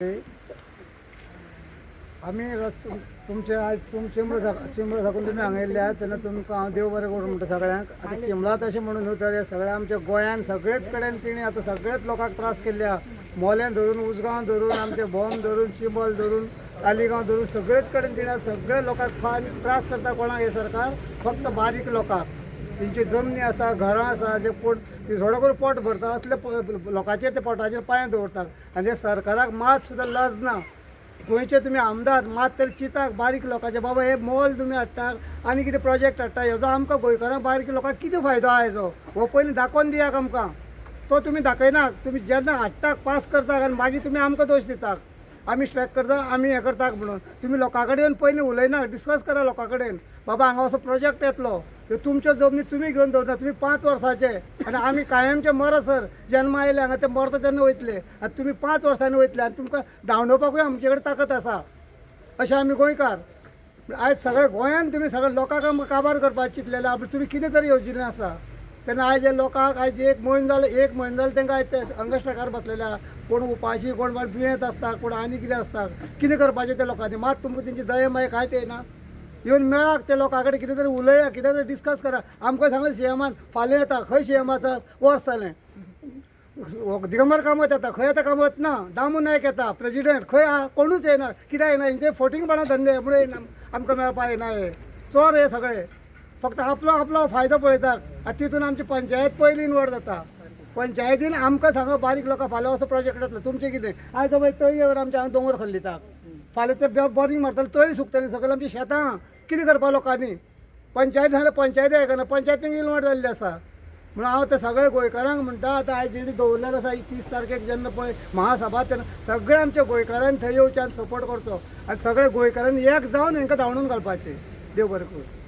आम्ही तुमचे आज चिंबळ झाकून तुम्ही हांगयल्ले आहात तेन्ना तुमकां हांव देव बरें करूं म्हणटा सगळ्यांक. आतां चिंबळात अशें म्हणून न्हू तर सगळ्या आमच्या गोंयान सगळेच कडेन तिणी आतां सगळेच लोकांक त्रास केल्ल्या. मोल्यान धरून उजगांव धरून आमचे भोम धरून चिंबल धरून तालिगांव धरून सगळेच कडेन तिणी सगळे लोकांक त्रास करता. कोणाक हे सरकार फक्त बारीक लोकांक तेंची जमनी आसा घरां आसा जे पोट थोडो करून पोट भरता असले लोकांचेर ते पोटाचेर पांय दवरतात आनी सरकाराक मात सुद्दां लज ना. गोंयचे तुमी आमदार मात तरी चिंताक बारीक लोकांचे बाबा हे मोल तुमी हाडटात आनी कितें प्रोजेक्ट हाडटा हेजो आमकां गोंयकारांक बारीक लोकांक कितें फायदो आहा हेजो हो पयलीं दाखोवन दियात आमकां. तो तुमी दाखयनात. तुमी जेन्ना हाडटाक पास करतात आनी मागीर तुमी आमकां दोश दितात. आमी स्ट्रायक करता आमी हें करतात म्हणून तुमी लोकां कडेन पयलीं उलयनात. डिस्कस करा लोकां कडेन बाबा हांगा असो प्रोजेक्ट येतलो ह्यो तुमच्यो जमनी तुमी घेवन दवरता. तुमी 5 वर्सांचे आनी आमी कायमचे मरसर जन्मा आयले हांगा ते मरता तेन्ना वयतले आनी तुमी 5 वर्सांनी वयतले आनी तुमकां धांवडोवपाकूय आमचे कडेन ताकद आसा. अशें आमी गोंयकार. आयज सगळे गोंयान तुमी सगळे लोकांक आमकां काबार करपाक चिंतलेले आनी तुमी कितें तरी येवजिल्लें आसा. तेन्ना आयज हे लोकांक आयज एक म्हयनो जालो तांकां आयज ते अंगश्टाकार बसलेल्या. कोण उपाशी कोण दुयेंत आसता कोण आनी कितें आसता. कितें करपाचें त्या लोकांनी मात तुमकां तेंची दये मागीर कांयच येना. येवन मेळाक ते लोकां कडेन कितें तरी उलया कितें तरी डिस्कस करा. आमकां सांगलें सीएमान फाल्यां येता खंय सीएमाचा वर्स जालें दिगंबर कामत येता खंय येता कामत ना. दामू नायक येता प्रेजिडेंट खंय आहा कोणूच येना. कित्याक येना हेंचे फोटिंगपणा धंदे म्हणून येना आमकां मेळपा येना. हे चोर हे सगळे फक्त आपलो फायदो पळयतात. आतां तितून आमची पंचायत पयली इनवॉल्व जाता. पंचायतीन आमकां सांगा बारीक लोकां फाल्यां असो प्रोजेक्ट येतलो तुमचें कितें आयज बाबा तळयेर आमचे हांगा दोंगर खल्ली दितात. फाल्यां ते बोरींग मारतले तळी सुकतली सगळें आमची शेतां कितें करपा लोकांनी. पंचायत सांगलें पंचायती आयकना पंचायतीन इनवॉल्व जाल्ली आसा. म्हणून हांव ते सगळे गोंयकारांक म्हणटा आतां आयज जेणी दवरलेलो आसा 30 तारखेक जेन्ना पळय महासभा तेन्ना सगळे आमच्या गोंयकारांनी थंय येवचे आनी सपोर्ट करचो आनी सगळे गोंयकारांनी एक जावन हांकां धांवडून घालपाचें. देव बरें करूं.